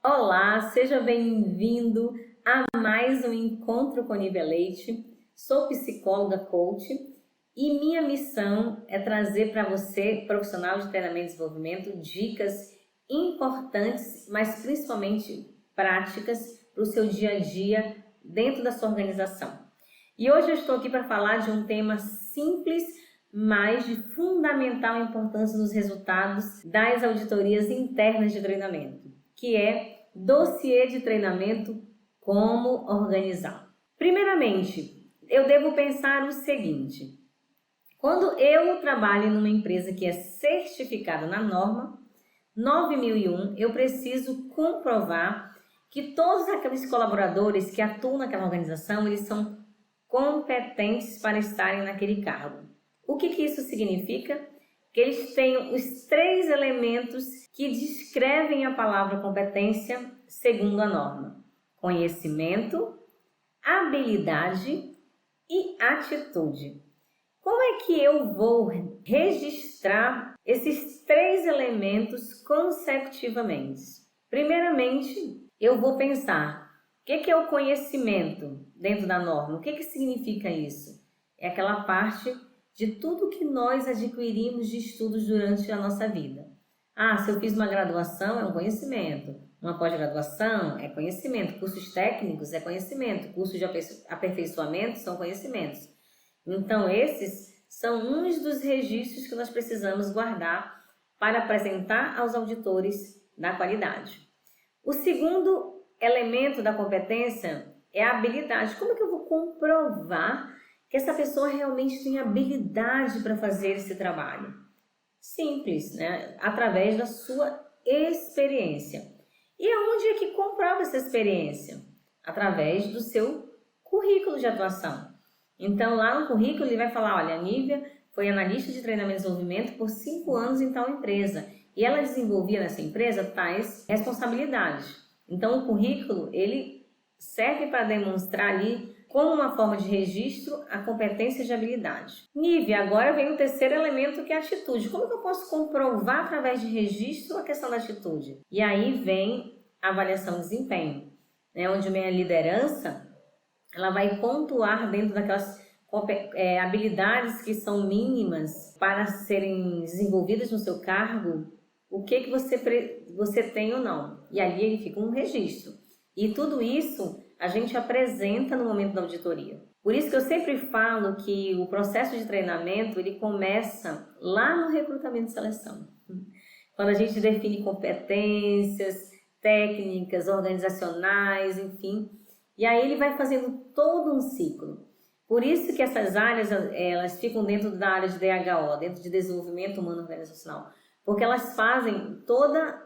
Olá, seja bem-vindo a mais um Encontro com Nívia Leite. Sou psicóloga coach e minha missão é trazer para você, profissional de treinamento e desenvolvimento, dicas importantes, mas principalmente práticas para o seu dia a dia dentro da sua organização. E hoje eu estou aqui para falar de um tema simples, mas de fundamental importância nos resultados das auditorias internas de treinamento, que é dossiê de treinamento, como organizar. Primeiramente, eu devo pensar o seguinte: quando eu trabalho numa empresa que é certificada na norma 9001, eu preciso comprovar que todos aqueles colaboradores que atuam naquela organização, eles são competentes para estarem naquele cargo. O que isso significa? Que eles tenham os 3 elementos que descrevem a palavra competência segundo a norma: conhecimento, habilidade e atitude. Como é que eu vou registrar esses 3 elementos consecutivamente? Primeiramente, eu vou pensar o que é o conhecimento dentro da norma. O que significa isso? É aquela parte de tudo que nós adquirimos de estudos durante a nossa vida. Se eu fiz uma graduação, é um conhecimento. Uma pós-graduação é conhecimento. Cursos técnicos é conhecimento. Cursos de aperfeiçoamento são conhecimentos. Então, esses são uns dos registros que nós precisamos guardar para apresentar aos auditores da qualidade. O segundo elemento da competência é a habilidade. Como é que eu vou comprovar que essa pessoa realmente tem habilidade para fazer esse trabalho? Simples, né? Através da sua experiência. E aonde é que comprova essa experiência? Através do seu currículo de atuação. Então, lá no currículo ele vai falar: olha, a Nívia foi analista de treinamento e desenvolvimento por 5 anos em tal empresa. E ela desenvolvia nessa empresa tais responsabilidades. Então, o currículo, ele serve para demonstrar ali, como uma forma de registro, a competência de habilidade. Nívia, agora vem o terceiro elemento, que é a atitude. Como que eu posso comprovar através de registro a questão da atitude? E aí vem a avaliação de desempenho, né? Onde minha liderança, ela vai pontuar dentro daquelas habilidades que são mínimas para serem desenvolvidas no seu cargo, o que você tem ou não. E ali ele fica um registro. E tudo isso a gente apresenta no momento da auditoria. Por isso que eu sempre falo que o processo de treinamento, ele começa lá no recrutamento e seleção. Quando a gente define competências, técnicas, organizacionais, enfim. E aí ele vai fazendo todo um ciclo. Por isso que essas áreas, elas ficam dentro da área de DHO, dentro de desenvolvimento humano organizacional. Porque elas fazem toda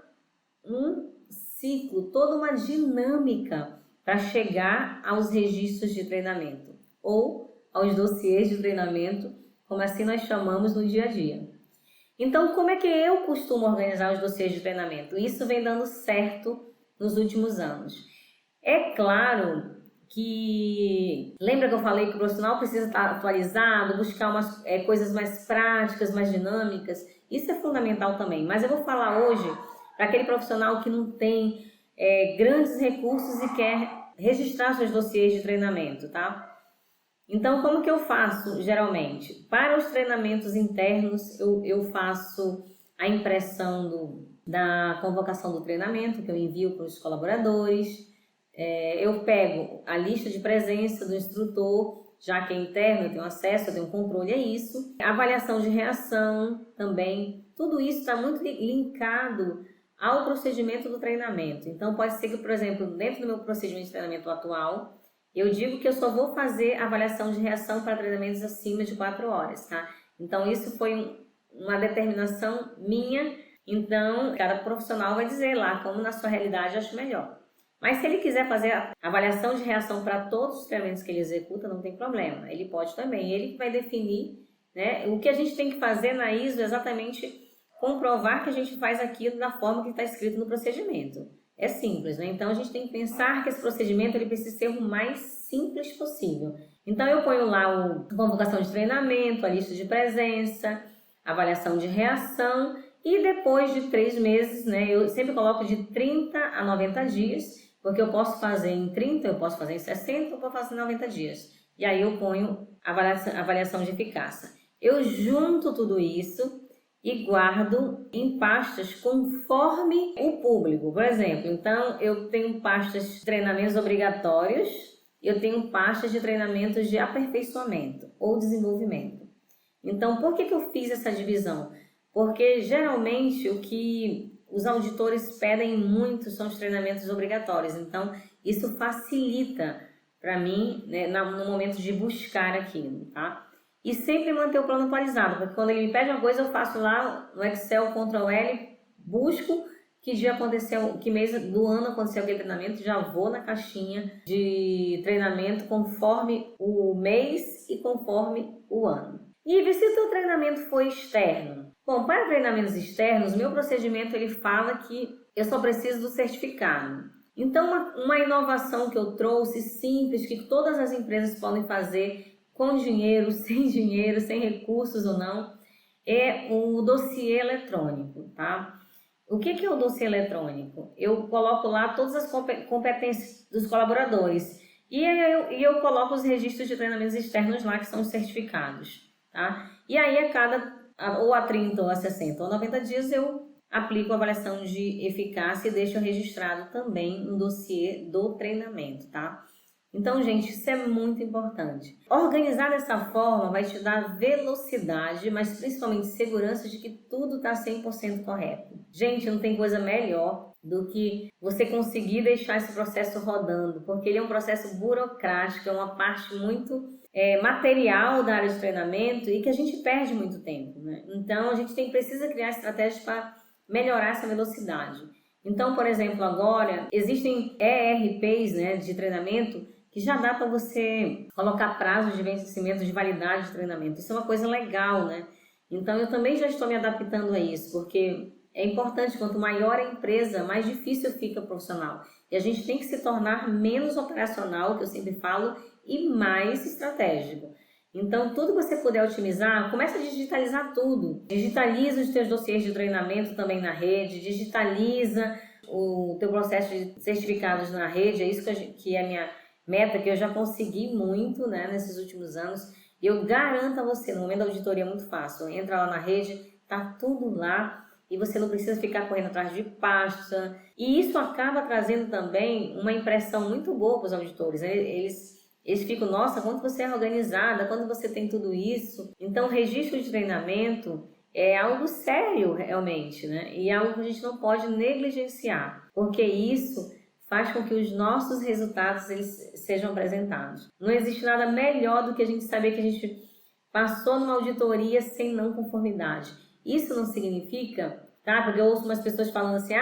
um ciclo, toda uma dinâmica para chegar aos registros de treinamento ou aos dossiês de treinamento, como assim nós chamamos no dia a dia. Então, como é que eu costumo organizar os dossiês de treinamento? Isso vem dando certo nos últimos anos. É claro que, lembra que eu falei que o profissional precisa estar atualizado, buscar umas coisas mais práticas, mais dinâmicas? Isso é fundamental também, mas eu vou falar hoje para aquele profissional que não tem grandes recursos e quer registrar seus dossiês de treinamento, tá? Então, como que eu faço geralmente? Para os treinamentos internos, eu faço a impressão da convocação do treinamento, que eu envio para os colaboradores. Eu pego a lista de presença do instrutor, já que é interno, eu tenho acesso, eu tenho controle a isso. A avaliação de reação também, tudo isso está muito linkado ao procedimento do treinamento. Então, pode ser que, por exemplo, dentro do meu procedimento de treinamento atual, eu digo que eu só vou fazer avaliação de reação para treinamentos acima de 4 horas, tá? Então, isso foi uma determinação minha. Então, cada profissional vai dizer lá como na sua realidade acha melhor. Mas se ele quiser fazer a avaliação de reação para todos os treinamentos que ele executa, não tem problema. Ele pode também. Ele vai definir, né, o que a gente tem que fazer na ISO é exatamente comprovar que a gente faz aquilo da forma que está escrito no procedimento. É simples, né? Então, a gente tem que pensar que esse procedimento ele precisa ser o mais simples possível. Então, eu ponho lá a convocação de treinamento, a lista de presença, avaliação de reação E depois de 3 meses, né, eu sempre coloco de 30 a 90 dias, porque eu posso fazer em 30, eu posso fazer em 60, eu posso fazer em 90 dias. E aí eu ponho a avaliação de eficácia. Eu junto tudo isso e guardo em pastas conforme o público. Por exemplo, então eu tenho pastas de treinamentos obrigatórios, eu tenho pastas de treinamentos de aperfeiçoamento ou desenvolvimento. Então, por que eu fiz essa divisão? Porque geralmente o que os auditores pedem muito são os treinamentos obrigatórios. Então, isso facilita para mim, né, no momento de buscar aquilo, tá? E sempre manter o plano atualizado, porque quando ele me pede uma coisa, eu faço lá no Excel, Ctrl L, busco que dia aconteceu, que mês do ano aconteceu aquele treinamento, já vou na caixinha de treinamento conforme o mês e conforme o ano. E ver se o teu treinamento foi externo. Bom, para treinamentos externos, meu procedimento ele fala que eu só preciso do certificado. Então, uma inovação que eu trouxe, simples, que todas as empresas podem fazer com dinheiro, sem recursos ou não, é o dossiê eletrônico, tá? O que é o dossiê eletrônico? Eu coloco lá todas as competências dos colaboradores e eu coloco os registros de treinamentos externos lá, que são os certificados, tá? E aí ou a 30, ou a 60, ou 90 dias eu aplico a avaliação de eficácia e deixo registrado também no dossiê do treinamento, tá? Então, gente, isso é muito importante. Organizar dessa forma vai te dar velocidade, mas principalmente segurança de que tudo está 100% correto. Gente, não tem coisa melhor do que você conseguir deixar esse processo rodando, porque ele é um processo burocrático, é uma parte muito material da área de treinamento e que a gente perde muito tempo, né? Então, a gente precisa criar estratégias para melhorar essa velocidade. Então, por exemplo, agora existem ERPs, né, de treinamento que já dá para você colocar prazos de vencimento de validade de treinamento. Isso é uma coisa legal, né? Então, eu também já estou me adaptando a isso, porque é importante, quanto maior a empresa, mais difícil fica o profissional. E a gente tem que se tornar menos operacional, que eu sempre falo, e mais estratégico. Então, tudo que você puder otimizar, começa a digitalizar tudo. Digitaliza os teus dossiês de treinamento também na rede, digitaliza o teu processo de certificados na rede, é isso que é a minha meta, que eu já consegui muito, né, nesses últimos anos. E eu garanto a você, no momento da auditoria é muito fácil, entra lá na rede, tá tudo lá e você não precisa ficar correndo atrás de pasta. E isso acaba trazendo também uma impressão muito boa para os auditores, né? Eles ficam, nossa, quanto você é organizada, quando você tem tudo isso. Então, registro de treinamento é algo sério, realmente, né? E é algo que a gente não pode negligenciar, porque isso faz com que os nossos resultados eles sejam apresentados. Não existe nada melhor do que a gente saber que a gente passou numa auditoria sem não conformidade. Isso não significa, tá? Porque eu ouço umas pessoas falando assim,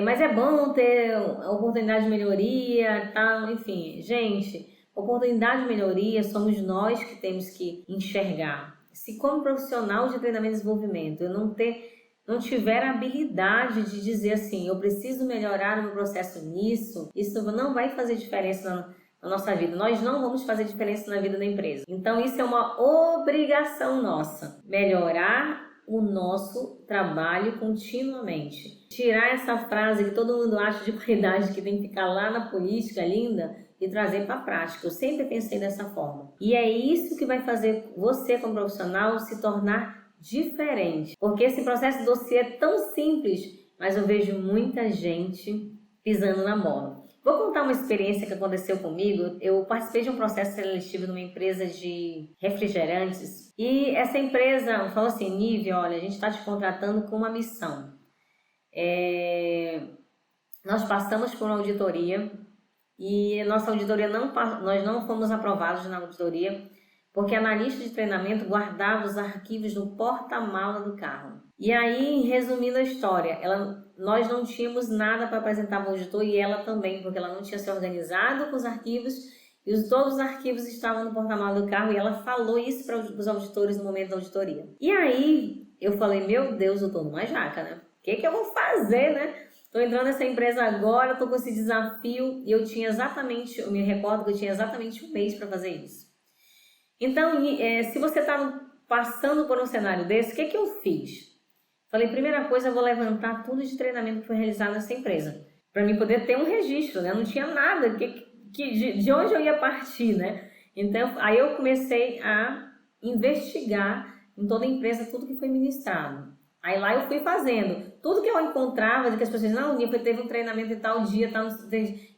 mas é bom ter oportunidade de melhoria, tal, enfim. Gente, oportunidade de melhoria somos nós que temos que enxergar. Se como profissional de treinamento e desenvolvimento eu não tiver a habilidade de dizer assim, eu preciso melhorar o meu processo nisso, isso não vai fazer diferença na nossa vida. Nós não vamos fazer diferença na vida da empresa. Então isso é uma obrigação nossa, melhorar o nosso trabalho continuamente. Tirar essa frase que todo mundo acha de qualidade, que tem que ficar lá na política linda, e trazer para a prática. Eu sempre pensei dessa forma. E é isso que vai fazer você, como profissional, se tornar diferente. Porque esse processo de dossiê é tão simples, mas eu vejo muita gente pisando na bola. Vou contar uma experiência que aconteceu comigo. Eu participei de um processo seletivo numa empresa de refrigerantes. E essa empresa falou assim, Nive, olha, a gente está te contratando com uma missão. Nós passamos por uma auditoria e nossa auditoria nós não fomos aprovados na auditoria porque a analista de treinamento guardava os arquivos no porta-mala do carro. E aí, resumindo a história, nós não tínhamos nada para apresentar para o auditor e ela também, porque ela não tinha se organizado com os arquivos e todos os arquivos estavam no porta-mala do carro e ela falou isso para os auditores no momento da auditoria. E aí, eu falei, meu Deus, eu estou numa jaca, né? O que eu vou fazer, né? Estou entrando nessa empresa agora, estou com esse desafio e eu me recordo que eu tinha exatamente um mês para fazer isso. Então, se você está passando por um cenário desse, o que eu fiz? Falei, primeira coisa, eu vou levantar tudo de treinamento que foi realizado nessa empresa, para mim poder ter um registro, né? Eu não tinha nada de onde eu ia partir, né? Então, aí eu comecei a investigar em toda a empresa tudo que foi ministrado. Aí lá eu fui fazendo. Tudo que eu encontrava, de que as pessoas diziam, não, teve um treinamento em tal dia, tal,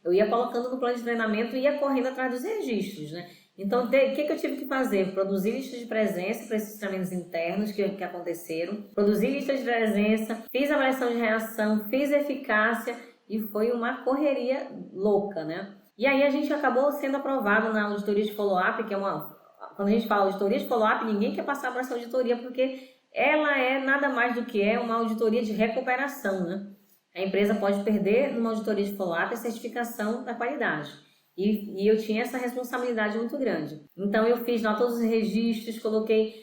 eu ia colocando no plano de treinamento e ia correndo atrás dos registros, né? Então, o que eu tive que fazer? Produzir lista de presença para esses treinamentos internos que aconteceram, produzir lista de presença, fiz avaliação de reação, fiz eficácia e foi uma correria louca, né? E aí a gente acabou sendo aprovado na auditoria de follow-up, que é quando a gente fala auditoria de follow-up, ninguém quer passar por essa auditoria porque ela é nada mais do que uma auditoria de recuperação, né? A empresa pode perder numa auditoria de follow-up a certificação da qualidade. E eu tinha essa responsabilidade muito grande. Então eu fiz lá todos os registros, coloquei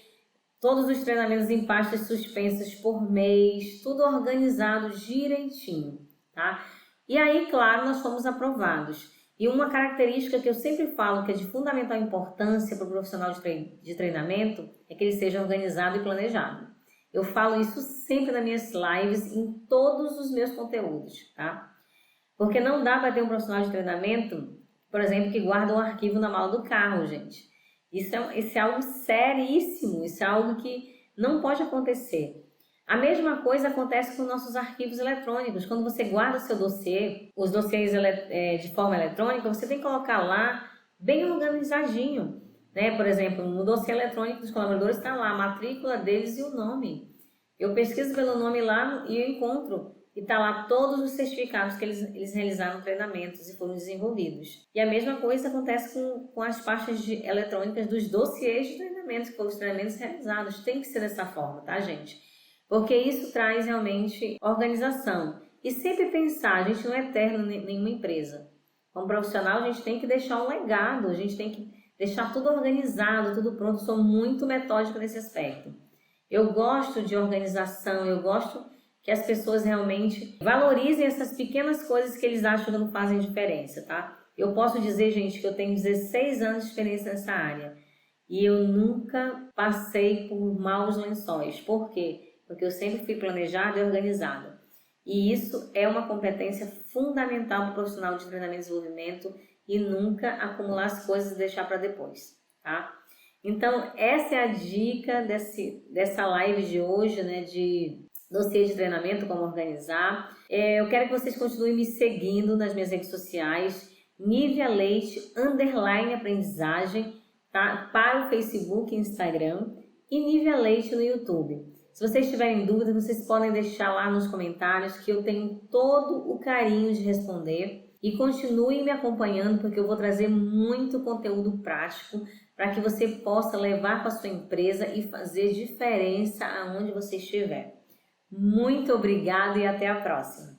todos os treinamentos em pastas suspensas por mês, tudo organizado direitinho, tá? E aí, claro, nós fomos aprovados. E uma característica que eu sempre falo que é de fundamental importância para o profissional de treinamento é que ele seja organizado e planejado. Eu falo isso sempre nas minhas lives, em todos os meus conteúdos, tá? Porque não dá para ter um profissional de treinamento, por exemplo, que guarda um arquivo na mala do carro, gente. Isso é algo seríssimo, isso é algo que não pode acontecer. A mesma coisa acontece com nossos arquivos eletrônicos. Quando você guarda o seu dossiê, os dossiês de forma eletrônica, você tem que colocar lá bem organizadinho, né? Por exemplo, no dossiê eletrônico dos colaboradores está lá a matrícula deles e o nome. Eu pesquiso pelo nome lá e eu encontro e está lá todos os certificados que eles realizaram treinamentos e foram desenvolvidos. E a mesma coisa acontece com as pastas eletrônicas dos dossiês de treinamentos, que foram os treinamentos realizados. Tem que ser dessa forma, tá, gente? Porque isso traz realmente organização. E sempre pensar, a gente não é eterno em nenhuma empresa. Como profissional, a gente tem que deixar um legado, a gente tem que deixar tudo organizado, tudo pronto. Eu sou muito metódica nesse aspecto. Eu gosto de organização, eu gosto que as pessoas realmente valorizem essas pequenas coisas que eles acham que não fazem diferença, tá? Eu posso dizer, gente, que eu tenho 16 anos de experiência nessa área e eu nunca passei por maus lençóis. Por quê? Porque eu sempre fui planejada e organizada. E isso é uma competência fundamental para o profissional de treinamento e desenvolvimento e nunca acumular as coisas e deixar para depois, tá? Então, essa é a dica dessa live de hoje, né, de dossiê de treinamento, como organizar. Eu quero que vocês continuem me seguindo nas minhas redes sociais, Nívia Leite, _aprendizagem, tá? Para o Facebook e Instagram, e Nívia Leite no YouTube. Se vocês tiverem dúvidas, vocês podem deixar lá nos comentários que eu tenho todo o carinho de responder. E continuem me acompanhando porque eu vou trazer muito conteúdo prático para que você possa levar para a sua empresa e fazer diferença aonde você estiver. Muito obrigada e até a próxima!